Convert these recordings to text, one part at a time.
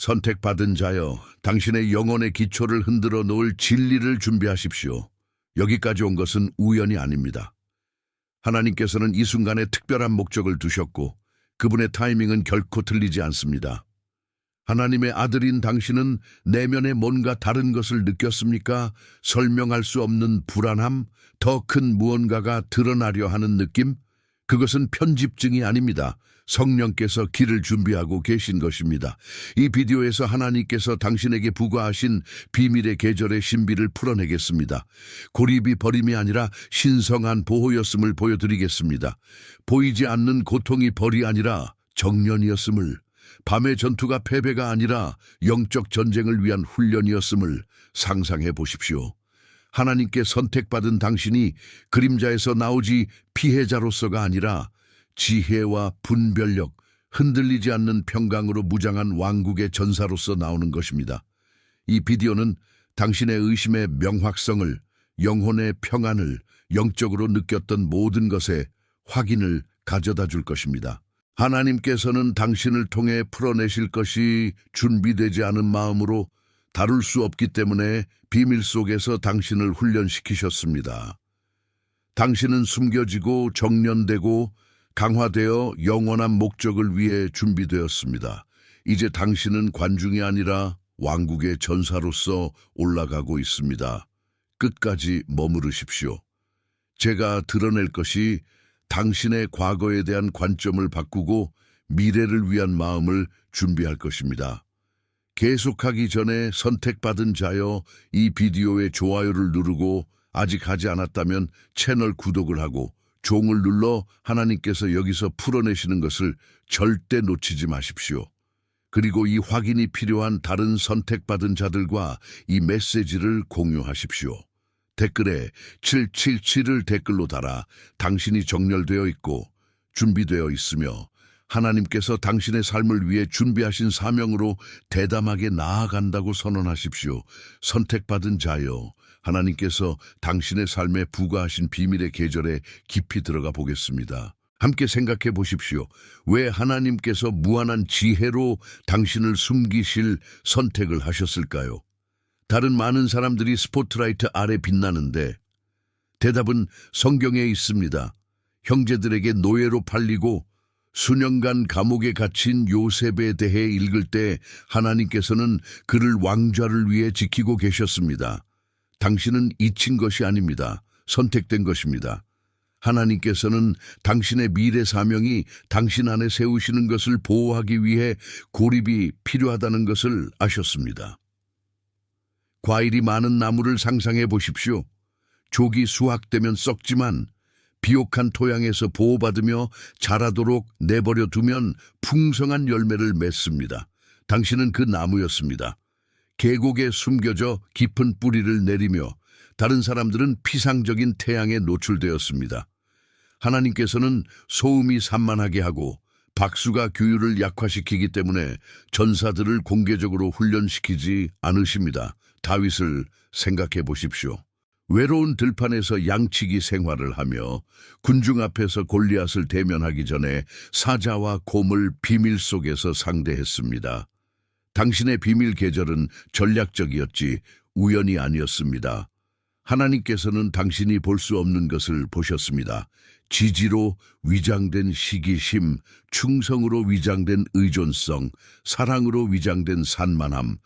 선택받은 자여, 당신의 영혼의 기초를 흔들어 놓을 진리를 준비하십시오. 여기까지 온 것은 우연이 아닙니다. 하나님께서는 이 순간에 특별한 목적을 두셨고 그분의 타이밍은 결코 틀리지 않습니다. 하나님의 아들인 당신은 내면에 뭔가 다른 것을 느꼈습니까? 설명할 수 없는 불안함, 더 큰 무언가가 드러나려 하는 느낌? 그것은 편집증이 아닙니다. 성령께서 길을 준비하고 계신 것입니다. 이 비디오에서 하나님께서 당신에게 부과하신 비밀의 계절의 신비를 풀어내겠습니다. 고립이 버림이 아니라 신성한 보호였음을 보여드리겠습니다. 보이지 않는 고통이 벌이 아니라 정련이었음을, 밤의 전투가 패배가 아니라 영적 전쟁을 위한 훈련이었음을 상상해 보십시오. 하나님께 선택받은 당신이 그림자에서 나오지 피해자로서가 아니라 지혜와 분별력, 흔들리지 않는 평강으로 무장한 왕국의 전사로서 나오는 것입니다. 이 비디오는 당신의 의심의 명확성을, 영혼의 평안을, 영적으로 느꼈던 모든 것에 확인을 가져다 줄 것입니다. 하나님께서는 당신을 통해 풀어내실 것이 준비되지 않은 마음으로 다룰 수 없기 때문에 비밀 속에서 당신을 훈련시키셨습니다. 당신은 숨겨지고 정련되고 강화되어 영원한 목적을 위해 준비되었습니다. 이제 당신은 관중이 아니라 왕국의 전사로서 올라가고 있습니다. 끝까지 머무르십시오. 제가 드러낼 것이 당신의 과거에 대한 관점을 바꾸고 미래를 위한 마음을 준비할 것입니다. 계속하기 전에 선택받은 자여, 이 비디오에 좋아요를 누르고 아직 하지 않았다면 채널 구독을 하고 종을 눌러 하나님께서 여기서 풀어내시는 것을 절대 놓치지 마십시오. 그리고 이 확인이 필요한 다른 선택받은 자들과 이 메시지를 공유하십시오. 댓글에 777을 댓글로 달아 당신이 정렬되어 있고 준비되어 있으며 하나님께서 당신의 삶을 위해 준비하신 사명으로 대담하게 나아간다고 선언하십시오. 선택받은 자여, 하나님께서 당신의 삶에 부과하신 비밀의 계절에 깊이 들어가 보겠습니다. 함께 생각해 보십시오. 왜 하나님께서 무한한 지혜로 당신을 숨기실 선택을 하셨을까요? 다른 많은 사람들이 스포트라이트 아래 빛나는데 대답은 성경에 있습니다. 형제들에게 노예로 팔리고 수년간 감옥에 갇힌 요셉에 대해 읽을 때 하나님께서는 그를 왕좌를 위해 지키고 계셨습니다. 당신은 잊힌 것이 아닙니다. 선택된 것입니다. 하나님께서는 당신의 미래 사명이 당신 안에 세우시는 것을 보호하기 위해 고립이 필요하다는 것을 아셨습니다. 과일이 많은 나무를 상상해 보십시오. 족이 수확되면 썩지만 비옥한 토양에서 보호받으며 자라도록 내버려 두면 풍성한 열매를 맺습니다. 당신은 그 나무였습니다. 계곡에 숨겨져 깊은 뿌리를 내리며 다른 사람들은 피상적인 태양에 노출되었습니다. 하나님께서는 소음이 산만하게 하고 박수가 규율을 약화시키기 때문에 전사들을 공개적으로 훈련시키지 않으십니다. 다윗을 생각해 보십시오. 외로운 들판에서 양치기 생활을 하며 군중 앞에서 골리앗을 대면하기 전에 사자와 곰을 비밀 속에서 상대했습니다. 당신의 비밀 계절은 전략적이었지 우연이 아니었습니다. 하나님께서는 당신이 볼 수 없는 것을 보셨습니다. 지지로 위장된 시기심, 충성으로 위장된 의존성, 사랑으로 위장된 산만함.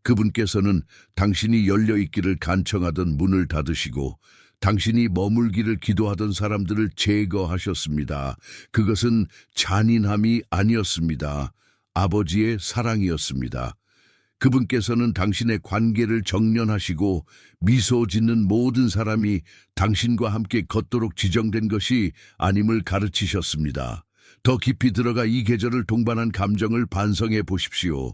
그분께서는 당신이 열려있기를 간청하던 문을 닫으시고 당신이 머물기를 기도하던 사람들을 제거하셨습니다. 그것은 잔인함이 아니었습니다. 아버지의 사랑이었습니다. 그분께서는 당신의 관계를 정련하시고 미소 짓는 모든 사람이 당신과 함께 걷도록 지정된 것이 아님을 가르치셨습니다. 더 깊이 들어가 이 계절을 동반한 감정을 반성해 보십시오.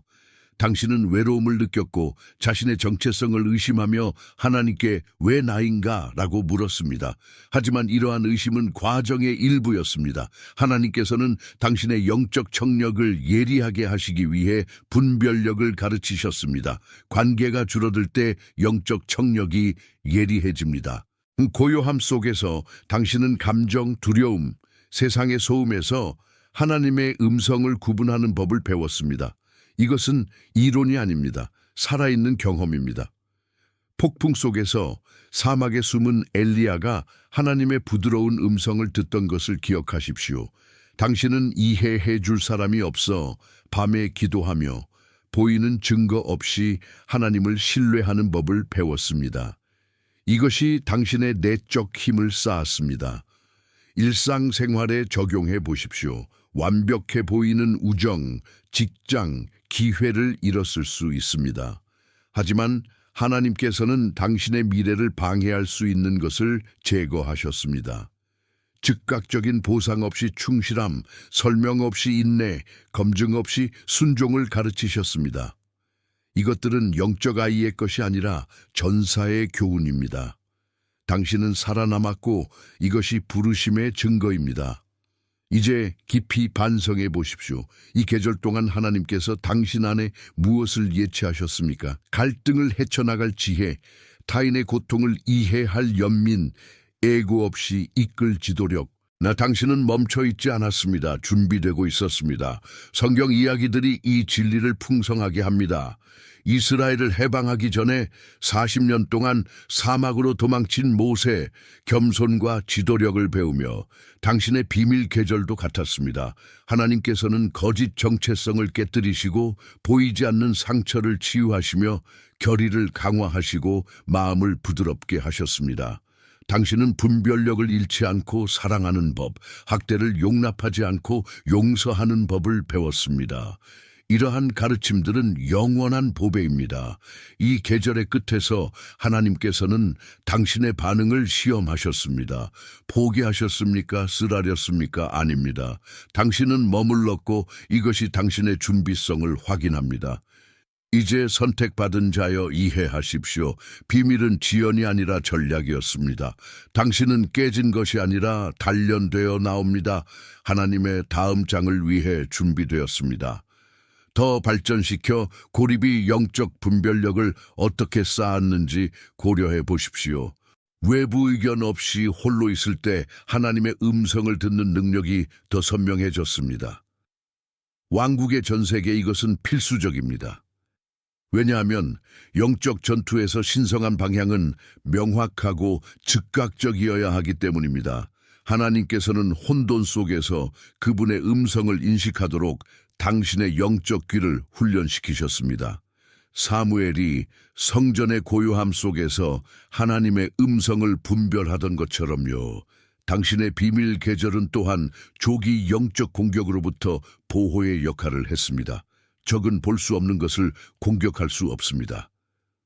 당신은 외로움을 느꼈고 자신의 정체성을 의심하며 하나님께 왜 나인가? 라고 물었습니다. 하지만 이러한 의심은 과정의 일부였습니다. 하나님께서는 당신의 영적 청력을 예리하게 하시기 위해 분별력을 가르치셨습니다. 관계가 줄어들 때 영적 청력이 예리해집니다. 고요함 속에서 당신은 감정, 두려움, 세상의 소음에서 하나님의 음성을 구분하는 법을 배웠습니다. 이것은 이론이 아닙니다. 살아있는 경험입니다. 폭풍 속에서 사막에 숨은 엘리야가 하나님의 부드러운 음성을 듣던 것을 기억하십시오. 당신은 이해해 줄 사람이 없어 밤에 기도하며 보이는 증거 없이 하나님을 신뢰하는 법을 배웠습니다. 이것이 당신의 내적 힘을 쌓았습니다. 일상생활에 적용해 보십시오. 완벽해 보이는 우정, 직장, 기회를 잃었을 수 있습니다. 하지만 하나님께서는 당신의 미래를 방해할 수 있는 것을 제거하셨습니다. 즉각적인 보상 없이 충실함, 설명 없이 인내, 검증 없이 순종을 가르치셨습니다. 이것들은 영적 아이의 것이 아니라 전사의 교훈입니다. 당신은 살아남았고 이것이 부르심의 증거입니다. 이제 깊이 반성해 보십시오. 이 계절 동안 하나님께서 당신 안에 무엇을 예치하셨습니까? 갈등을 헤쳐나갈 지혜, 타인의 고통을 이해할 연민, 애고 없이 이끌 지도력. 당신은 멈춰 있지 않았습니다. 준비되고 있었습니다. 성경 이야기들이 이 진리를 풍성하게 합니다. 이스라엘을 해방하기 전에 40년 동안 사막으로 도망친 모세, 겸손과 지도력을 배우며 당신의 비밀 계절도 같았습니다. 하나님께서는 거짓 정체성을 깨뜨리시고 보이지 않는 상처를 치유하시며 결의를 강화하시고 마음을 부드럽게 하셨습니다. 당신은 분별력을 잃지 않고 사랑하는 법, 학대를 용납하지 않고 용서하는 법을 배웠습니다. 이러한 가르침들은 영원한 보배입니다. 이 계절의 끝에서 하나님께서는 당신의 반응을 시험하셨습니다. 포기하셨습니까? 쓰라렸습니까? 아닙니다. 당신은 머물렀고 이것이 당신의 준비성을 확인합니다. 이제 선택받은 자여 이해하십시오. 비밀은 지연이 아니라 전략이었습니다. 당신은 깨진 것이 아니라 단련되어 나옵니다. 하나님의 다음 장을 위해 준비되었습니다. 더 발전시켜 고립이 영적 분별력을 어떻게 쌓았는지 고려해 보십시오. 외부 의견 없이 홀로 있을 때 하나님의 음성을 듣는 능력이 더 선명해졌습니다. 왕국의 전세계에 이것은 필수적입니다. 왜냐하면 영적 전투에서 신성한 방향은 명확하고 즉각적이어야 하기 때문입니다. 하나님께서는 혼돈 속에서 그분의 음성을 인식하도록 당신의 영적 귀를 훈련시키셨습니다. 사무엘이 성전의 고요함 속에서 하나님의 음성을 분별하던 것처럼요. 당신의 비밀 계절은 또한 조기 영적 공격으로부터 보호의 역할을 했습니다. 적은 볼 수 없는 것을 공격할 수 없습니다.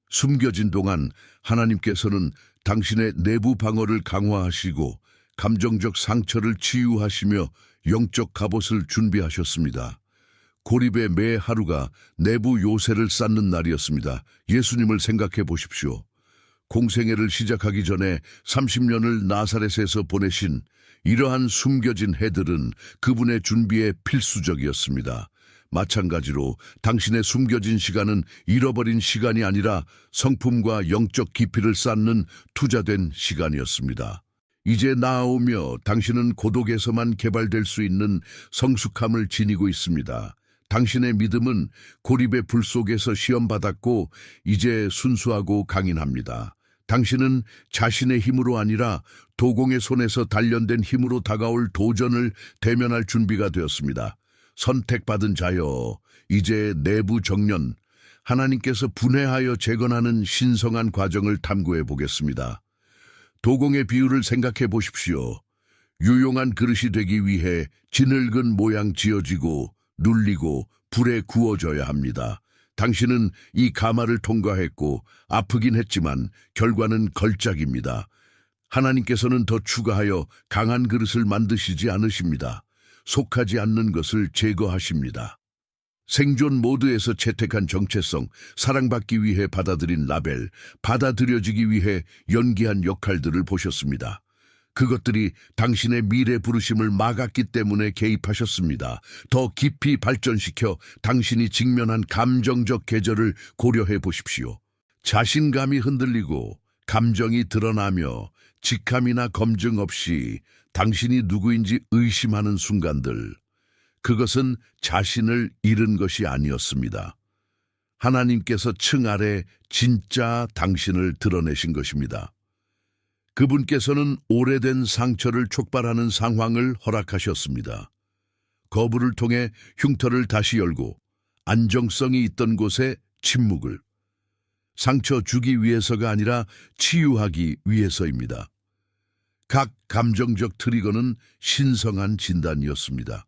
숨겨진 동안 하나님께서는 당신의 내부 방어를 강화하시고 감정적 상처를 치유하시며 영적 갑옷을 준비하셨습니다. 고립의 매 하루가 내부 요새를 쌓는 날이었습니다. 예수님을 생각해 보십시오. 공생애를 시작하기 전에 30년을 나사렛에서 보내신 이러한 숨겨진 해들은 그분의 준비에 필수적이었습니다. 마찬가지로 당신의 숨겨진 시간은 잃어버린 시간이 아니라 성품과 영적 깊이를 쌓는 투자된 시간이었습니다. 이제 나아오며 당신은 고독에서만 개발될 수 있는 성숙함을 지니고 있습니다. 당신의 믿음은 고립의 불 속에서 시험받았고 이제 순수하고 강인합니다. 당신은 자신의 힘으로 아니라 도공의 손에서 단련된 힘으로 다가올 도전을 대면할 준비가 되었습니다. 선택받은 자여, 이제 내부 정련, 하나님께서 분해하여 재건하는 신성한 과정을 탐구해 보겠습니다. 도공의 비유를 생각해 보십시오. 유용한 그릇이 되기 위해 지늙은 모양 지어지고 눌리고 불에 구워져야 합니다. 당신은 이 가마를 통과했고 아프긴 했지만 결과는 걸작입니다. 하나님께서는 더 추가하여 강한 그릇을 만드시지 않으십니다. 속하지 않는 것을 제거하십니다. 생존 모드에서 채택한 정체성, 사랑받기 위해 받아들인 라벨, 받아들여지기 위해 연기한 역할들을 보셨습니다. 그것들이 당신의 미래 부르심을 막았기 때문에 개입하셨습니다. 더 깊이 발전시켜 당신이 직면한 감정적 계절을 고려해 보십시오. 자신감이 흔들리고 감정이 드러나며 직함이나 검증 없이 당신이 누구인지 의심하는 순간들. 그것은 자신을 잃은 것이 아니었습니다. 하나님께서 층 아래 진짜 당신을 드러내신 것입니다. 그분께서는 오래된 상처를 촉발하는 상황을 허락하셨습니다. 거부를 통해 흉터를 다시 열고 안정성이 있던 곳에 침묵을. 상처 주기 위해서가 아니라 치유하기 위해서입니다. 각 감정적 트리거는 신성한 진단이었습니다.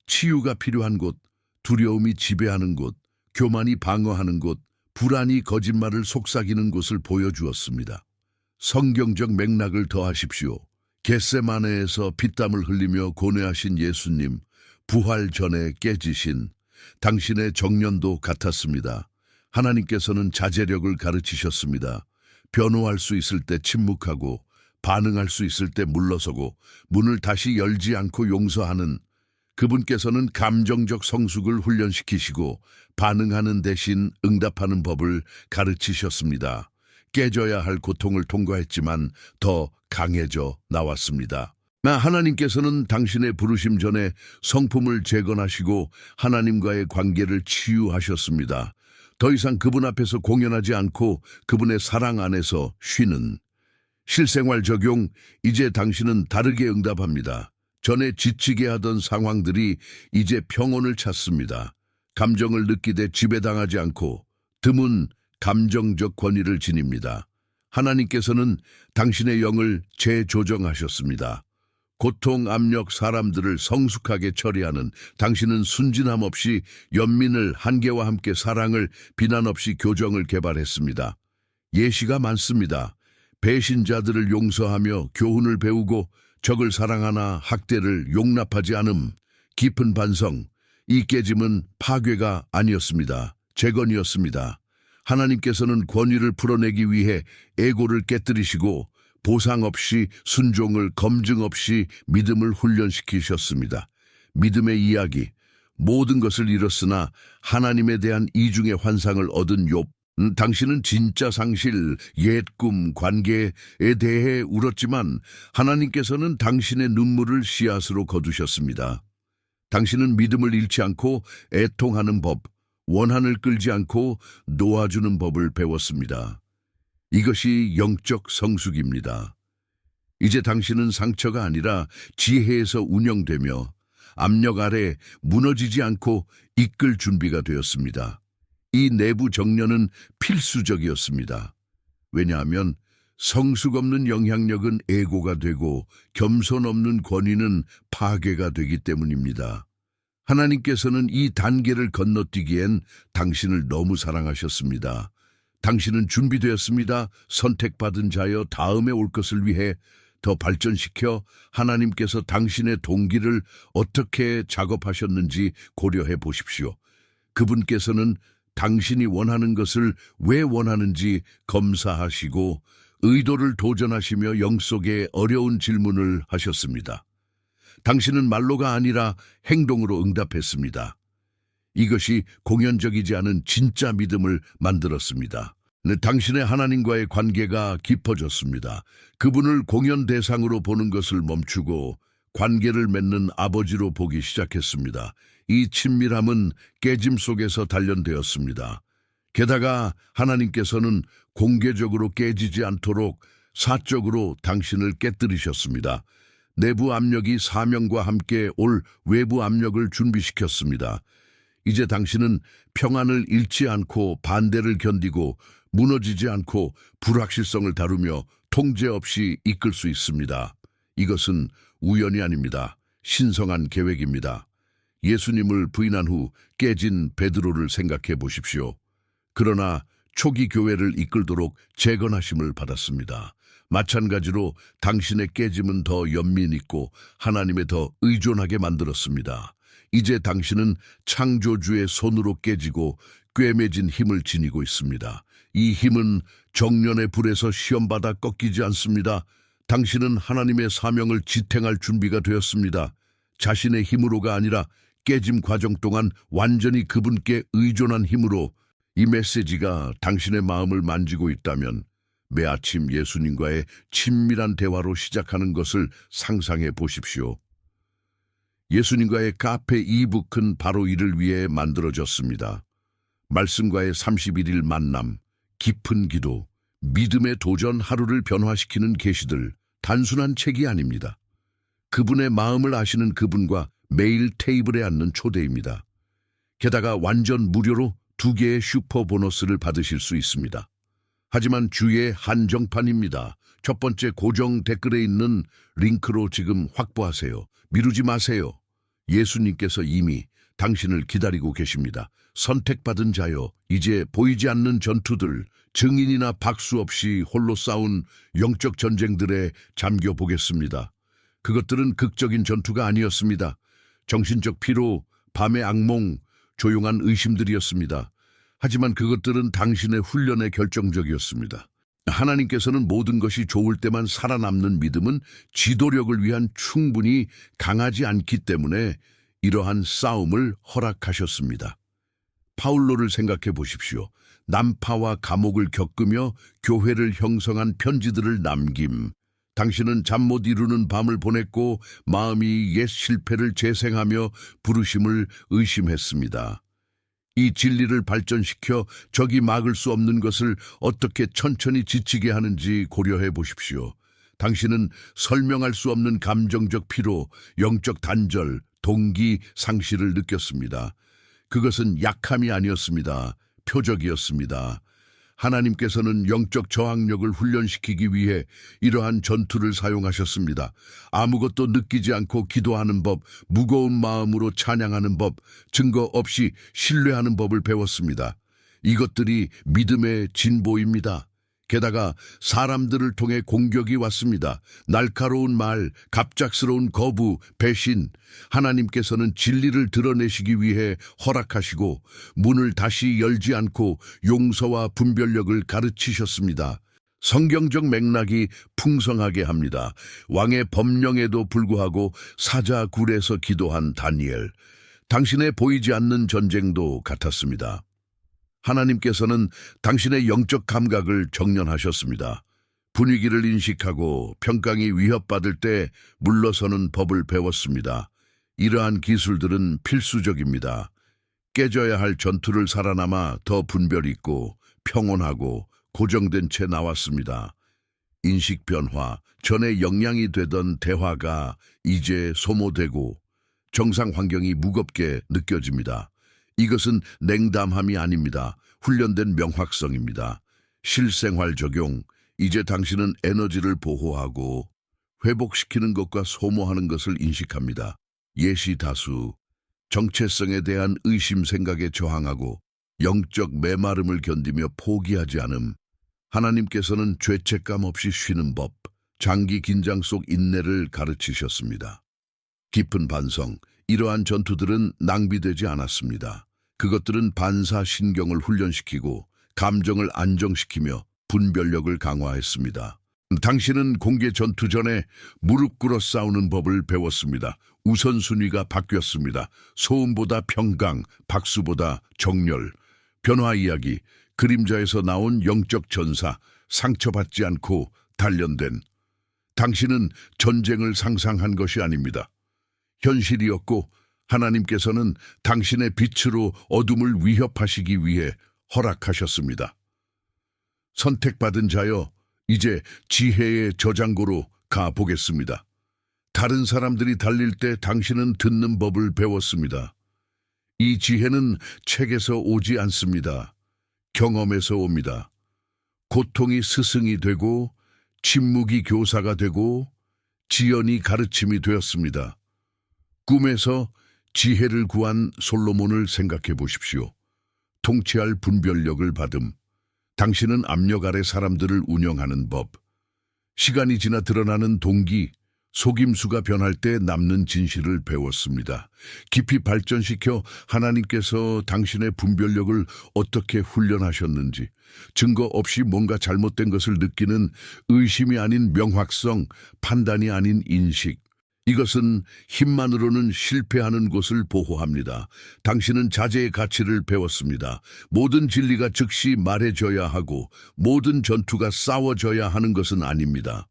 치유가 필요한 곳, 두려움이 지배하는 곳, 교만이 방어하는 곳, 불안이 거짓말을 속삭이는 곳을 보여주었습니다. 성경적 맥락을 더하십시오. 겟세마네에서 피땀을 흘리며 고뇌하신 예수님, 부활 전에 깨지신 당신의 정년도 같았습니다. 하나님께서는 자제력을 가르치셨습니다. 변호할 수 있을 때 침묵하고 반응할 수 있을 때 물러서고 문을 다시 열지 않고 용서하는 그분께서는 감정적 성숙을 훈련시키시고 반응하는 대신 응답하는 법을 가르치셨습니다. 깨져야 할 고통을 통과했지만 더 강해져 나왔습니다. 하나님께서는 당신의 부르심 전에 성품을 재건하시고 하나님과의 관계를 치유하셨습니다. 더 이상 그분 앞에서 공연하지 않고 그분의 사랑 안에서 쉬는 실생활 적용, 이제 당신은 다르게 응답합니다. 전에 지치게 하던 상황들이 이제 평온을 찾습니다. 감정을 느끼되 지배당하지 않고 드문 감정적 권위를 지닙니다. 하나님께서는 당신의 영을 재조정하셨습니다. 고통, 압력, 사람들을 성숙하게 처리하는 당신은 순진함 없이 연민을, 한계와 함께 사랑을, 비난 없이 교정을 개발했습니다. 예시가 많습니다. 배신자들을 용서하며 교훈을 배우고 적을 사랑하나 학대를 용납하지 않음, 깊은 반성. 이 깨짐은 파괴가 아니었습니다. 재건이었습니다. 하나님께서는 권위를 풀어내기 위해 에고를 깨뜨리시고 보상 없이 순종을 검증 없이 믿음을 훈련시키셨습니다. 믿음의 이야기, 모든 것을 잃었으나 하나님에 대한 이중의 환상을 얻은 욥. 당신은 진짜 상실, 옛 꿈, 관계에 대해 울었지만 하나님께서는 당신의 눈물을 씨앗으로 거두셨습니다. 당신은 믿음을 잃지 않고 애통하는 법, 원한을 끌지 않고 놓아주는 법을 배웠습니다. 이것이 영적 성숙입니다. 이제 당신은 상처가 아니라 지혜에서 운영되며 압력 아래 무너지지 않고 이끌 준비가 되었습니다. 이 내부 정련은 필수적이었습니다. 왜냐하면 성숙 없는 영향력은 에고가 되고 겸손 없는 권위는 파괴가 되기 때문입니다. 하나님께서는 이 단계를 건너뛰기엔 당신을 너무 사랑하셨습니다. 당신은 준비되었습니다. 선택받은 자여 다음에 올 것을 위해 더 발전시켜 하나님께서 당신의 동기를 어떻게 작업하셨는지 고려해 보십시오. 그분께서는 당신이 원하는 것을 왜 원하는지 검사하시고 의도를 도전하시며 영속에 어려운 질문을 하셨습니다. 당신은 말로가 아니라 행동으로 응답했습니다. 이것이 공연적이지 않은 진짜 믿음을 만들었습니다. 당신의 하나님과의 관계가 깊어졌습니다. 그분을 공연 대상으로 보는 것을 멈추고 관계를 맺는 아버지로 보기 시작했습니다. 이 친밀함은 깨짐 속에서 단련되었습니다. 게다가 하나님께서는 공개적으로 깨지지 않도록 사적으로 당신을 깨뜨리셨습니다. 내부 압력이 사명과 함께 올 외부 압력을 준비시켰습니다. 이제 당신은 평안을 잃지 않고 반대를 견디고 무너지지 않고 불확실성을 다루며 통제 없이 이끌 수 있습니다. 이것은 우연이 아닙니다. 신성한 계획입니다. 예수님을 부인한 후 깨진 베드로를 생각해 보십시오. 그러나 초기 교회를 이끌도록 재건하심을 받았습니다. 마찬가지로 당신의 깨짐은 더 연민 있고 하나님에 더 의존하게 만들었습니다. 이제 당신은 창조주의 손으로 깨지고 꿰매진 힘을 지니고 있습니다. 이 힘은 정년의 불에서 시험받아 꺾이지 않습니다. 당신은 하나님의 사명을 지탱할 준비가 되었습니다. 자신의 힘으로가 아니라 깨짐 과정 동안 완전히 그분께 의존한 힘으로. 이 메시지가 당신의 마음을 만지고 있다면 매 아침 예수님과의 친밀한 대화로 시작하는 것을 상상해 보십시오. 예수님과의 카페 이북은 바로 이를 위해 만들어졌습니다. 말씀과의 31일 만남, 깊은 기도, 믿음의 도전 하루를 변화시키는 계시들, 단순한 책이 아닙니다. 그분의 마음을 아시는 그분과 매일 테이블에 앉는 초대입니다. 게다가 완전 무료로 2개의 슈퍼 보너스를 받으실 수 있습니다. 하지만 주의 한정판입니다. 첫 번째 고정 댓글에 있는 링크로 지금 확보하세요. 미루지 마세요. 예수님께서 이미 당신을 기다리고 계십니다. 선택받은 자여, 이제 보이지 않는 전투들, 증인이나 박수 없이 홀로 싸운 영적 전쟁들에 잠겨 보겠습니다. 그것들은 극적인 전투가 아니었습니다. 정신적 피로, 밤의 악몽, 조용한 의심들이었습니다. 하지만 그것들은 당신의 훈련에 결정적이었습니다. 하나님께서는 모든 것이 좋을 때만 살아남는 믿음은 지도력을 위한 충분히 강하지 않기 때문에 이러한 싸움을 허락하셨습니다. 파울로를 생각해 보십시오. 난파와 감옥을 겪으며 교회를 형성한 편지들을 남김. 당신은 잠 못 이루는 밤을 보냈고 마음이 옛 실패를 재생하며 부르심을 의심했습니다. 이 진리를 발전시켜 적이 막을 수 없는 것을 어떻게 천천히 지치게 하는지 고려해 보십시오. 당신은 설명할 수 없는 감정적 피로, 영적 단절, 동기 상실을 느꼈습니다. 그것은 약함이 아니었습니다. 표적이었습니다. 하나님께서는 영적 저항력을 훈련시키기 위해 이러한 전투를 사용하셨습니다. 아무것도 느끼지 않고 기도하는 법, 무거운 마음으로 찬양하는 법, 증거 없이 신뢰하는 법을 배웠습니다. 이것들이 믿음의 진보입니다. 게다가 사람들을 통해 공격이 왔습니다. 날카로운 말, 갑작스러운 거부, 배신. 하나님께서는 진리를 드러내시기 위해 허락하시고 문을 다시 열지 않고 용서와 분별력을 가르치셨습니다. 성경적 맥락이 풍성하게 합니다. 왕의 법령에도 불구하고 사자굴에서 기도한 다니엘. 당신의 보이지 않는 전쟁도 같았습니다. 하나님께서는 당신의 영적 감각을 정련하셨습니다. 분위기를 인식하고 평강이 위협받을 때 물러서는 법을 배웠습니다. 이러한 기술들은 필수적입니다. 깨져야 할 전투를 살아남아 더 분별 있고 평온하고 고정된 채 나왔습니다. 인식 변화, 전에 영향이 되던 대화가 이제 소모되고 정상 환경이 무겁게 느껴집니다. 이것은 냉담함이 아닙니다. 훈련된 명확성입니다. 실생활 적용, 이제 당신은 에너지를 보호하고 회복시키는 것과 소모하는 것을 인식합니다. 예시 다수, 정체성에 대한 의심 생각에 저항하고 영적 메마름을 견디며 포기하지 않음. 하나님께서는 죄책감 없이 쉬는 법, 장기 긴장 속 인내를 가르치셨습니다. 깊은 반성, 이러한 전투들은 낭비되지 않았습니다. 그것들은 반사신경을 훈련시키고 감정을 안정시키며 분별력을 강화했습니다. 당신은 공개 전투 전에 무릎 꿇어 싸우는 법을 배웠습니다. 우선순위가 바뀌었습니다. 소음보다 평강, 박수보다 정렬, 변화 이야기, 그림자에서 나온 영적 전사, 상처받지 않고 단련된. 당신은 전쟁을 상상한 것이 아닙니다. 현실이었고 하나님께서는 당신의 빛으로 어둠을 위협하시기 위해 허락하셨습니다. 선택받은 자여, 이제 지혜의 저장고로 가보겠습니다. 다른 사람들이 달릴 때 당신은 듣는 법을 배웠습니다. 이 지혜는 책에서 오지 않습니다. 경험에서 옵니다. 고통이 스승이 되고 침묵이 교사가 되고 지연이 가르침이 되었습니다. 꿈에서 지혜를 구한 솔로몬을 생각해 보십시오. 통치할 분별력을 받음. 당신은 압력 아래 사람들을 운영하는 법. 시간이 지나 드러나는 동기, 속임수가 변할 때 남는 진실을 배웠습니다. 깊이 발전시켜 하나님께서 당신의 분별력을 어떻게 훈련하셨는지, 증거 없이 뭔가 잘못된 것을 느끼는 의심이 아닌 명확성, 판단이 아닌 인식. 이것은 힘만으로는 실패하는 곳을 보호합니다. 당신은 자제의 가치를 배웠습니다. 모든 진리가 즉시 말해져야 하고 모든 전투가 싸워져야 하는 것은 아닙니다.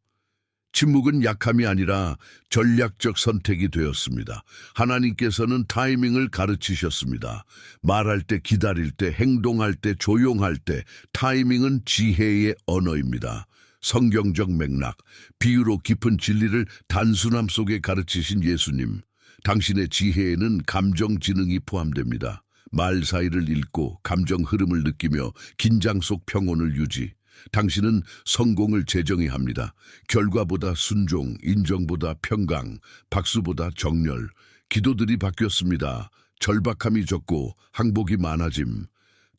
침묵은 약함이 아니라 전략적 선택이 되었습니다. 하나님께서는 타이밍을 가르치셨습니다. 말할 때, 기다릴 때, 행동할 때, 조용할 때, 타이밍은 지혜의 언어입니다. 성경적 맥락, 비유로 깊은 진리를 단순함 속에 가르치신 예수님. 당신의 지혜에는 감정 지능이 포함됩니다. 말 사이를 읽고 감정 흐름을 느끼며 긴장 속 평온을 유지. 당신은 성공을 재정의 합니다. 결과보다 순종, 인정보다 평강, 박수보다 정렬. 기도들이 바뀌었습니다. 절박함이 적고 항복이 많아짐.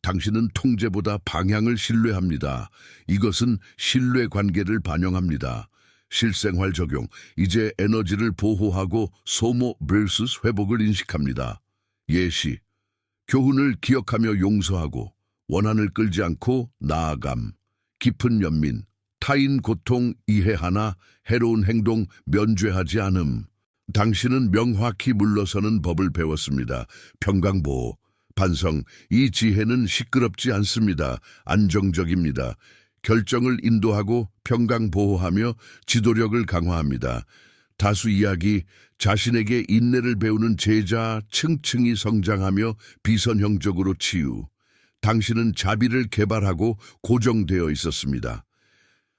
당신은 통제보다 방향을 신뢰합니다. 이것은 신뢰 관계를 반영합니다. 실생활 적용, 이제 에너지를 보호하고 소모 vs 회복을 인식합니다. 예시, 교훈을 기억하며 용서하고 원한을 끌지 않고 나아감. 깊은 연민, 타인 고통 이해하나 해로운 행동 면죄하지 않음. 당신은 명확히 물러서는 법을 배웠습니다. 평강보호, 반성, 이 지혜는 시끄럽지 않습니다. 안정적입니다. 결정을 인도하고 평강보호하며 지도력을 강화합니다. 다수 이야기, 자신에게 인내를 배우는 제자, 층층이 성장하며 비선형적으로 치유. 당신은 자비를 개발하고 고정되어 있었습니다.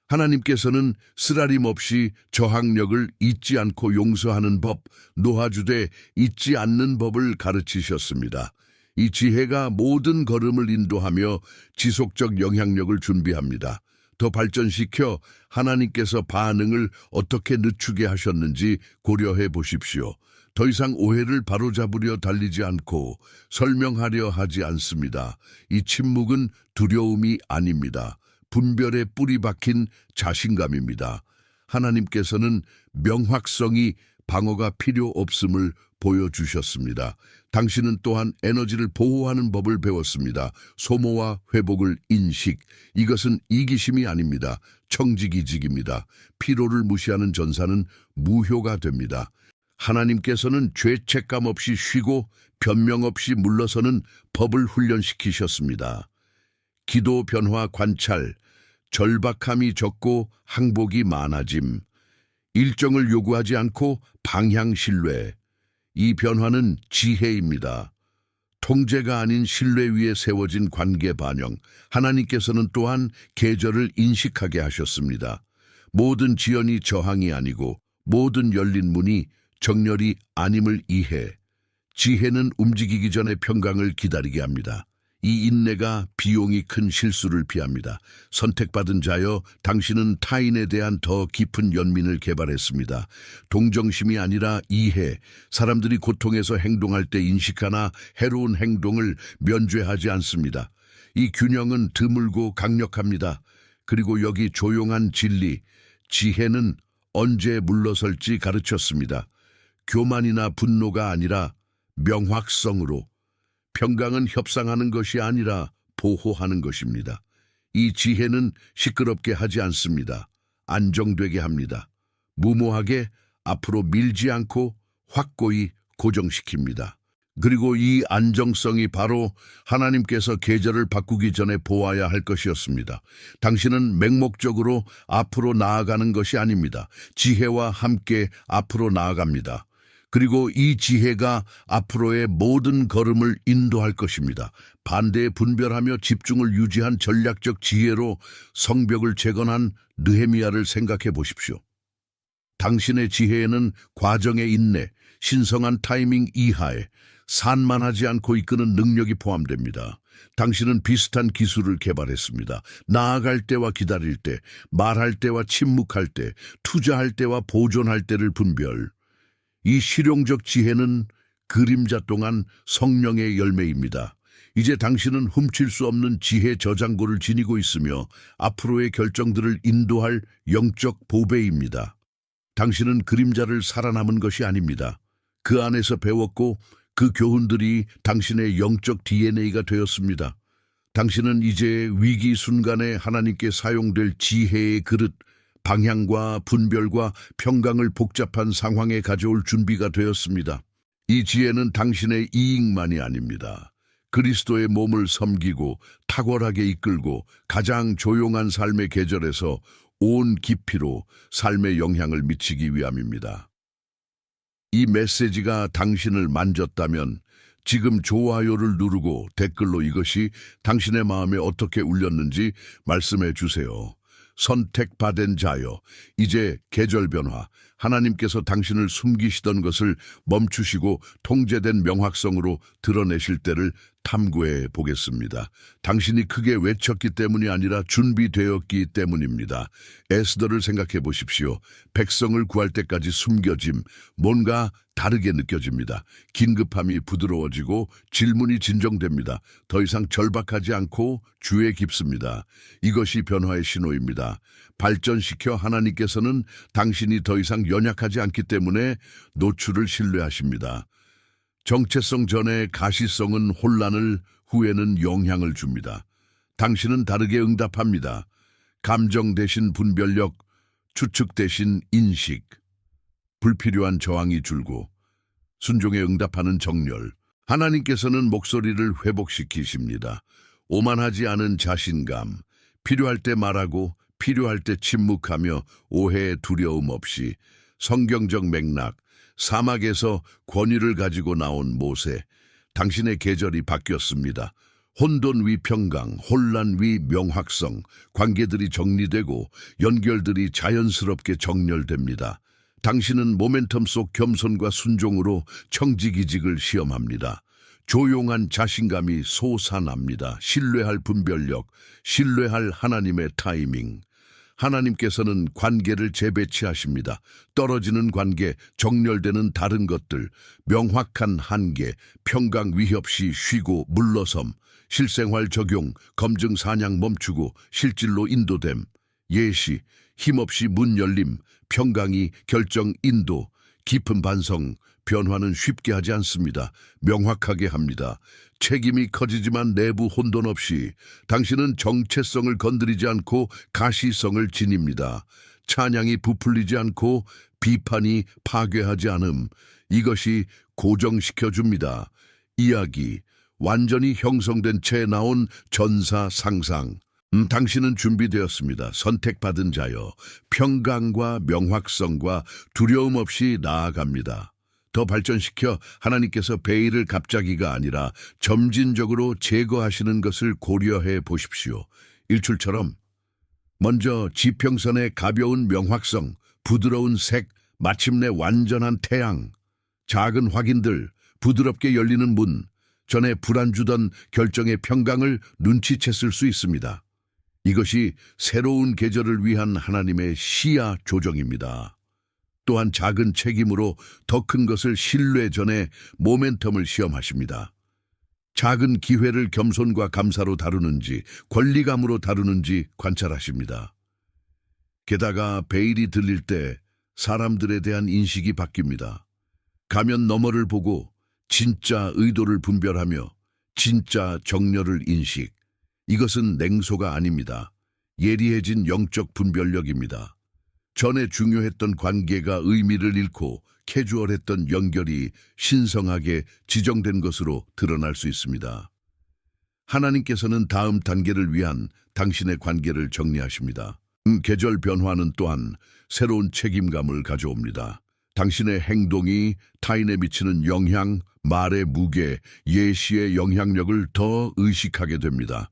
하나님께서는 쓰라림 없이 저항력을 잊지 않고 용서하는 법, 놓아주되 잊지 않는 법을 가르치셨습니다. 이 지혜가 모든 걸음을 인도하며 지속적 영향력을 준비합니다. 더 발전시켜 하나님께서 반응을 어떻게 늦추게 하셨는지 고려해 보십시오. 더 이상 오해를 바로잡으려 달리지 않고 설명하려 하지 않습니다. 이 침묵은 두려움이 아닙니다. 분별에 뿌리 박힌 자신감입니다. 하나님께서는 명확성이 방어가 필요 없음을 보여주셨습니다. 당신은 또한 에너지를 보호하는 법을 배웠습니다. 소모와 회복을 인식. 이것은 이기심이 아닙니다. 청지기직입니다. 피로를 무시하는 전사는 무효가 됩니다. 하나님께서는 죄책감 없이 쉬고 변명 없이 물러서는 법을 훈련시키셨습니다. 기도 변화 관찰, 절박함이 적고 항복이 많아짐, 일정을 요구하지 않고 방향 신뢰. 이 변화는 지혜입니다. 통제가 아닌 신뢰 위에 세워진 관계 반영. 하나님께서는 또한 계절을 인식하게 하셨습니다. 모든 지연이 저항이 아니고 모든 열린 문이 정렬이 아님을 이해. 지혜는 움직이기 전에 평강을 기다리게 합니다. 이 인내가 비용이 큰 실수를 피합니다. 선택받은 자여, 당신은 타인에 대한 더 깊은 연민을 개발했습니다. 동정심이 아니라 이해. 사람들이 고통에서 행동할 때 인식하나 해로운 행동을 면죄하지 않습니다. 이 균형은 드물고 강력합니다. 그리고 여기 조용한 진리, 지혜는 언제 물러설지 가르쳤습니다. 교만이나 분노가 아니라 명확성으로. 평강은 협상하는 것이 아니라 보호하는 것입니다. 이 지혜는 시끄럽게 하지 않습니다. 안정되게 합니다. 무모하게 앞으로 밀지 않고 확고히 고정시킵니다. 그리고 이 안정성이 바로 하나님께서 계절을 바꾸기 전에 보아야 할 것이었습니다. 당신은 맹목적으로 앞으로 나아가는 것이 아닙니다. 지혜와 함께 앞으로 나아갑니다. 그리고 이 지혜가 앞으로의 모든 걸음을 인도할 것입니다. 반대에 분별하며 집중을 유지한 전략적 지혜로 성벽을 재건한 느헤미야를 생각해 보십시오. 당신의 지혜에는 과정의 인내, 신성한 타이밍 이하에 산만하지 않고 이끄는 능력이 포함됩니다. 당신은 비슷한 기술을 개발했습니다. 나아갈 때와 기다릴 때, 말할 때와 침묵할 때, 투자할 때와 보존할 때를 분별. 이 실용적 지혜는 그림자 동안 성령의 열매입니다. 이제 당신은 훔칠 수 없는 지혜 저장고를 지니고 있으며 앞으로의 결정들을 인도할 영적 보배입니다. 당신은 그림자를 살아남은 것이 아닙니다. 그 안에서 배웠고 그 교훈들이 당신의 영적 DNA가 되었습니다. 당신은 이제 위기 순간에 하나님께 사용될 지혜의 그릇, 방향과 분별과 평강을 복잡한 상황에 가져올 준비가 되었습니다. 이 지혜는 당신의 이익만이 아닙니다. 그리스도의 몸을 섬기고 탁월하게 이끌고 가장 조용한 삶의 계절에서 온 깊이로 삶에 영향을 미치기 위함입니다. 이 메시지가 당신을 만졌다면 지금 좋아요를 누르고 댓글로 이것이 당신의 마음에 어떻게 울렸는지 말씀해 주세요. 선택받은 자여, 이제 계절 변화, 하나님께서 당신을 숨기시던 것을 멈추시고 통제된 명확성으로 드러내실 때를 탐구해 보겠습니다. 당신이 크게 외쳤기 때문이 아니라 준비되었기 때문입니다. 에스더를 생각해 보십시오. 백성을 구할 때까지 숨겨짐, 뭔가 다르게 느껴집니다. 긴급함이 부드러워지고 질문이 진정됩니다. 더 이상 절박하지 않고 주에 깊습니다. 이것이 변화의 신호입니다. 발전시켜 하나님께서는 당신이 더 이상 연약하지 않기 때문에 노출을 신뢰하십니다. 정체성 전에 가시성은 혼란을, 후에는 영향을 줍니다. 당신은 다르게 응답합니다. 감정 대신 분별력, 추측 대신 인식, 불필요한 저항이 줄고 순종에 응답하는 정렬. 하나님께서는 목소리를 회복시키십니다. 오만하지 않은 자신감, 필요할 때 말하고 필요할 때 침묵하며 오해의 두려움 없이. 성경적 맥락, 사막에서 권위를 가지고 나온 모세, 당신의 계절이 바뀌었습니다. 혼돈 위 평강, 혼란 위 명확성, 관계들이 정리되고 연결들이 자연스럽게 정렬됩니다. 당신은 모멘텀 속 겸손과 순종으로 청지기직을 시험합니다. 조용한 자신감이 솟아납니다. 신뢰할 분별력, 신뢰할 하나님의 타이밍. 하나님께서는 관계를 재배치하십니다. 떨어지는 관계, 정렬되는 다른 것들, 명확한 한계, 평강 위협 시 쉬고 물러섬, 실생활 적용, 검증 사냥 멈추고 실질로 인도됨, 예시, 힘없이 문 열림, 평강이 결정 인도, 깊은 반성, 변화는 쉽게 하지 않습니다. 명확하게 합니다. 책임이 커지지만 내부 혼돈 없이. 당신은 정체성을 건드리지 않고 가시성을 지닙니다. 찬양이 부풀리지 않고 비판이 파괴하지 않음. 이것이 고정시켜줍니다. 이야기, 완전히 형성된 채 나온 전사 상상. 당신은 준비되었습니다. 선택받은 자여, 평강과 명확성과 두려움 없이 나아갑니다. 더 발전시켜 하나님께서 베일을 갑자기가 아니라 점진적으로 제거하시는 것을 고려해 보십시오. 일출처럼 먼저 지평선의 가벼운 명확성, 부드러운 색, 마침내 완전한 태양, 작은 확인들, 부드럽게 열리는 문, 전에 불안 주던 결정의 평강을 눈치챘을 수 있습니다. 이것이 새로운 계절을 위한 하나님의 시야 조정입니다. 또한 작은 책임으로 더 큰 것을 신뢰 전에 모멘텀을 시험하십니다. 작은 기회를 겸손과 감사로 다루는지 권리감으로 다루는지 관찰하십니다. 게다가 베일이 들릴 때 사람들에 대한 인식이 바뀝니다. 가면 너머를 보고 진짜 의도를 분별하며 진짜 정렬을 인식. 이것은 냉소가 아닙니다. 예리해진 영적 분별력입니다. 전에 중요했던 관계가 의미를 잃고 캐주얼했던 연결이 신성하게 지정된 것으로 드러날 수 있습니다. 하나님께서는 다음 단계를 위한 당신의 관계를 정리하십니다. 계절 변화는 또한 새로운 책임감을 가져옵니다. 당신의 행동이 타인에 미치는 영향, 말의 무게, 예시의 영향력을 더 의식하게 됩니다.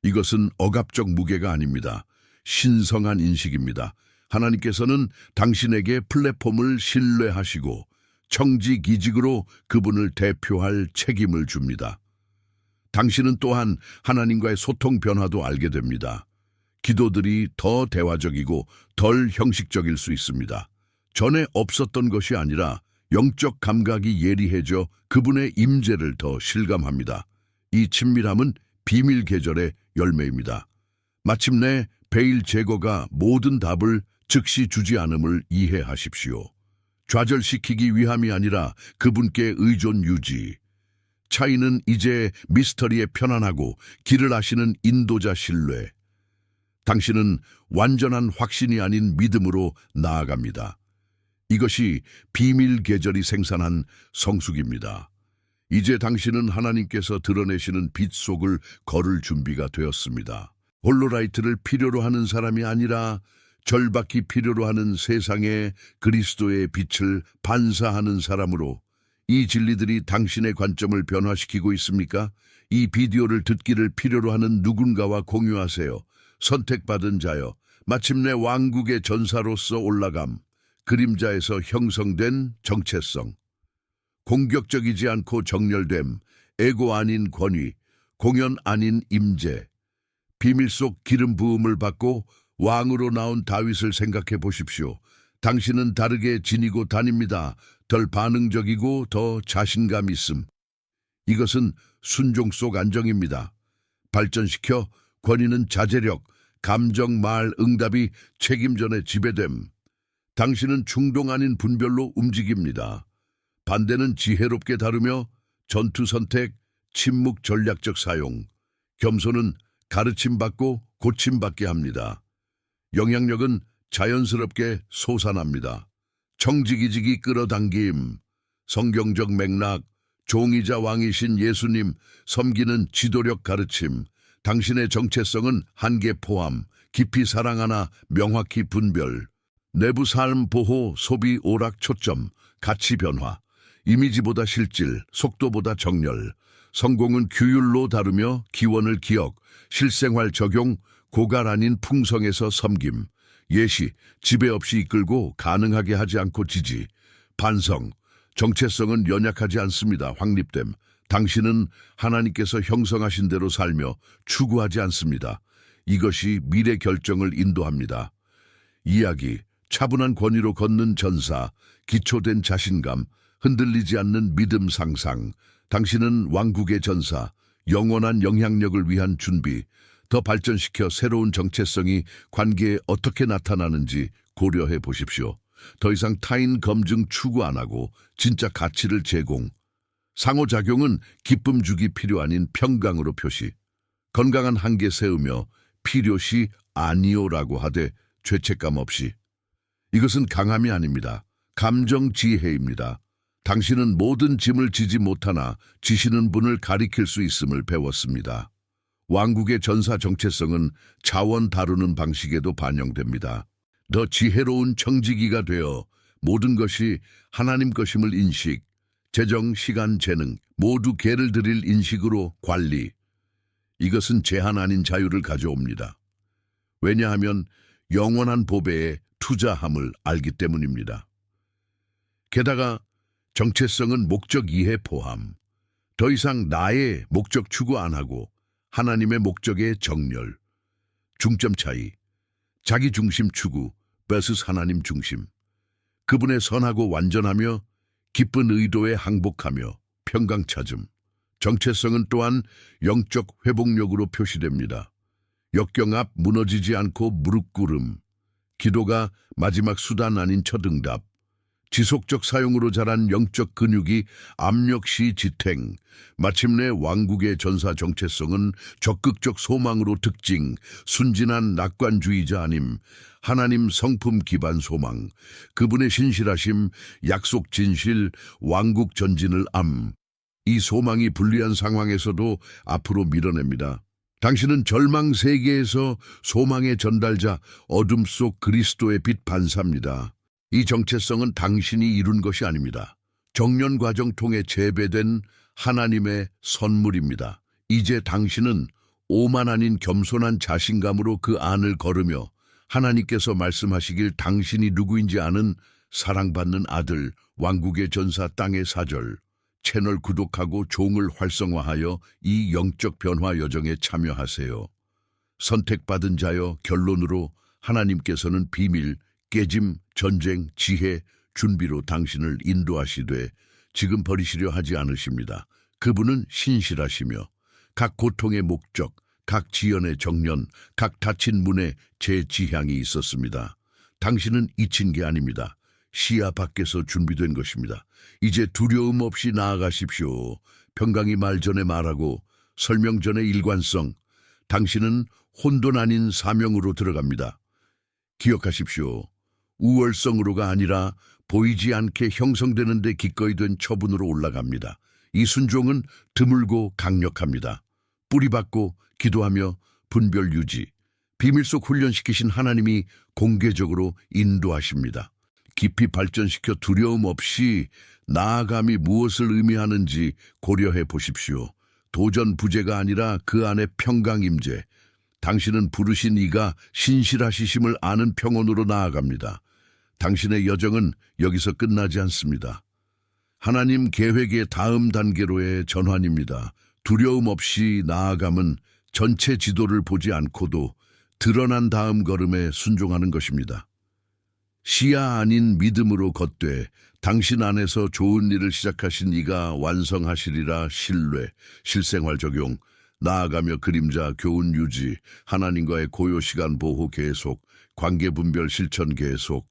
이것은 억압적 무게가 아닙니다. 신성한 인식입니다. 하나님께서는 당신에게 플랫폼을 신뢰하시고 청지기직으로 그분을 대표할 책임을 줍니다. 당신은 또한 하나님과의 소통 변화도 알게 됩니다. 기도들이 더 대화적이고 덜 형식적일 수 있습니다. 전에 없었던 것이 아니라 영적 감각이 예리해져 그분의 임재를 더 실감합니다. 이 친밀함은 비밀 계절의 열매입니다. 마침내 베일 제거가 모든 답을 즉시 주지 않음을 이해하십시오. 좌절시키기 위함이 아니라 그분께 의존 유지. 차이는 이제 미스터리에 편안하고 길을 아시는 인도자 신뢰. 당신은 완전한 확신이 아닌 믿음으로 나아갑니다. 이것이 비밀 계절이 생산한 성숙입니다. 이제 당신은 하나님께서 드러내시는 빛 속을 걸을 준비가 되었습니다. 홀로라이트를 필요로 하는 사람이 아니라 절박히 필요로 하는 세상에 그리스도의 빛을 반사하는 사람으로 이 진리들이 당신의 관점을 변화시키고 있습니까? 이 비디오를 듣기를 필요로 하는 누군가와 공유하세요. 선택받은 자여, 마침내 왕국의 전사로서 올라감, 그림자에서 형성된 정체성, 공격적이지 않고 정렬됨, 에고 아닌 권위, 공연 아닌 임재, 비밀 속 기름 부음을 받고 왕으로 나온 다윗을 생각해 보십시오. 당신은 다르게 지니고 다닙니다. 덜 반응적이고 더 자신감 있음. 이것은 순종 속 안정입니다. 발전시켜 권위는 자제력, 감정, 말, 응답이 책임전에 지배됨. 당신은 충동 아닌 분별로 움직입니다. 반대는 지혜롭게 다루며 전투 선택, 침묵 전략적 사용. 겸손은 가르침받고 고침받게 합니다. 영향력은 자연스럽게 솟아납니다. 청지기지기 끌어당김, 성경적 맥락, 종이자 왕이신 예수님 섬기는 지도력 가르침, 당신의 정체성은 한계 포함, 깊이 사랑하나 명확히 분별, 내부 삶 보호, 소비 오락 초점, 가치 변화, 이미지보다 실질, 속도보다 정렬, 성공은 규율로 다루며 기원을 기억, 실생활 적용, 고갈 아닌 풍성에서 섬김, 예시, 지배 없이 이끌고 가능하게 하지 않고 지지, 반성, 정체성은 연약하지 않습니다. 확립됨, 당신은 하나님께서 형성하신 대로 살며 추구하지 않습니다. 이것이 미래 결정을 인도합니다. 이야기, 차분한 권위로 걷는 전사, 기초된 자신감, 흔들리지 않는 믿음 상상, 당신은 왕국의 전사, 영원한 영향력을 위한 준비, 더 발전시켜 새로운 정체성이 관계에 어떻게 나타나는지 고려해 보십시오. 더 이상 타인 검증 추구 안 하고 진짜 가치를 제공. 상호작용은 기쁨 주기 필요 아닌 평강으로 표시. 건강한 한계 세우며 필요시 아니오라고 하되 죄책감 없이. 이것은 강함이 아닙니다. 감정 지혜입니다. 당신은 모든 짐을 지지 못하나 지시는 분을 가리킬 수 있음을 배웠습니다. 왕국의 전사 정체성은 자원 다루는 방식에도 반영됩니다. 더 지혜로운 청지기가 되어 모든 것이 하나님 것임을 인식, 재정, 시간, 재능 모두 개를 드릴 인식으로 관리. 이것은 제한 아닌 자유를 가져옵니다. 왜냐하면 영원한 보배에 투자함을 알기 때문입니다. 게다가 정체성은 목적 이해 포함. 더 이상 나의 목적 추구 안 하고 하나님의 목적의 정렬. 중점 차이. 자기 중심 추구 vs 하나님 중심. 그분의 선하고 완전하며 기쁜 의도에 항복하며 평강 찾음. 정체성은 또한 영적 회복력으로 표시됩니다. 역경 앞 무너지지 않고 무릎 꿇음. 기도가 마지막 수단 아닌 첫 응답. 지속적 사용으로 자란 영적 근육이 압력 시 지탱. 마침내 왕국의 전사 정체성은 적극적 소망으로 특징. 순진한 낙관주의자 아님. 하나님 성품 기반 소망. 그분의 신실하심, 약속 진실, 왕국 전진을 암. 이 소망이 불리한 상황에서도 앞으로 밀어냅니다. 당신은 절망 세계에서 소망의 전달자, 어둠 속 그리스도의 빛 반사입니다. 이 정체성은 당신이 이룬 것이 아닙니다. 정년 과정 통해 재배된 하나님의 선물입니다. 이제 당신은 오만 아닌 겸손한 자신감으로 그 안을 걸으며 하나님께서 말씀하시길 당신이 누구인지 아는 사랑받는 아들, 왕국의 전사 땅의 사절. 채널 구독하고 종을 활성화하여 이 영적 변화 여정에 참여하세요. 선택받은 자여, 결론으로 하나님께서는 비밀, 깨짐, 전쟁, 지혜, 준비로 당신을 인도하시되 지금 버리시려 하지 않으십니다. 그분은 신실하시며 각 고통의 목적, 각 지연의 정년, 각 닫힌 문에 제 지향이 있었습니다. 당신은 잊힌 게 아닙니다. 시야 밖에서 준비된 것입니다. 이제 두려움 없이 나아가십시오. 평강이 말 전에 말하고 설명 전에 일관성. 당신은 혼돈 아닌 사명으로 들어갑니다. 기억하십시오. 우월성으로가 아니라 보이지 않게 형성되는 데 기꺼이 된 처분으로 올라갑니다. 이 순종은 드물고 강력합니다. 뿌리박고 기도하며 분별 유지. 비밀 속 훈련시키신 하나님이 공개적으로 인도하십니다. 깊이 발전시켜 두려움 없이 나아감이 무엇을 의미하는지 고려해 보십시오. 도전 부재가 아니라 그 안에 평강임재. 당신은 부르신 이가 신실하시심을 아는 평온으로 나아갑니다. 당신의 여정은 여기서 끝나지 않습니다. 하나님 계획의 다음 단계로의 전환입니다. 두려움 없이 나아감은 전체 지도를 보지 않고도 드러난 다음 걸음에 순종하는 것입니다. 시야 아닌 믿음으로 걷되 당신 안에서 좋은 일을 시작하신 이가 완성하시리라. 신뢰, 실생활 적용, 나아가며 그림자 교훈 유지, 하나님과의 고요 시간 보호 계속, 관계 분별 실천 계속,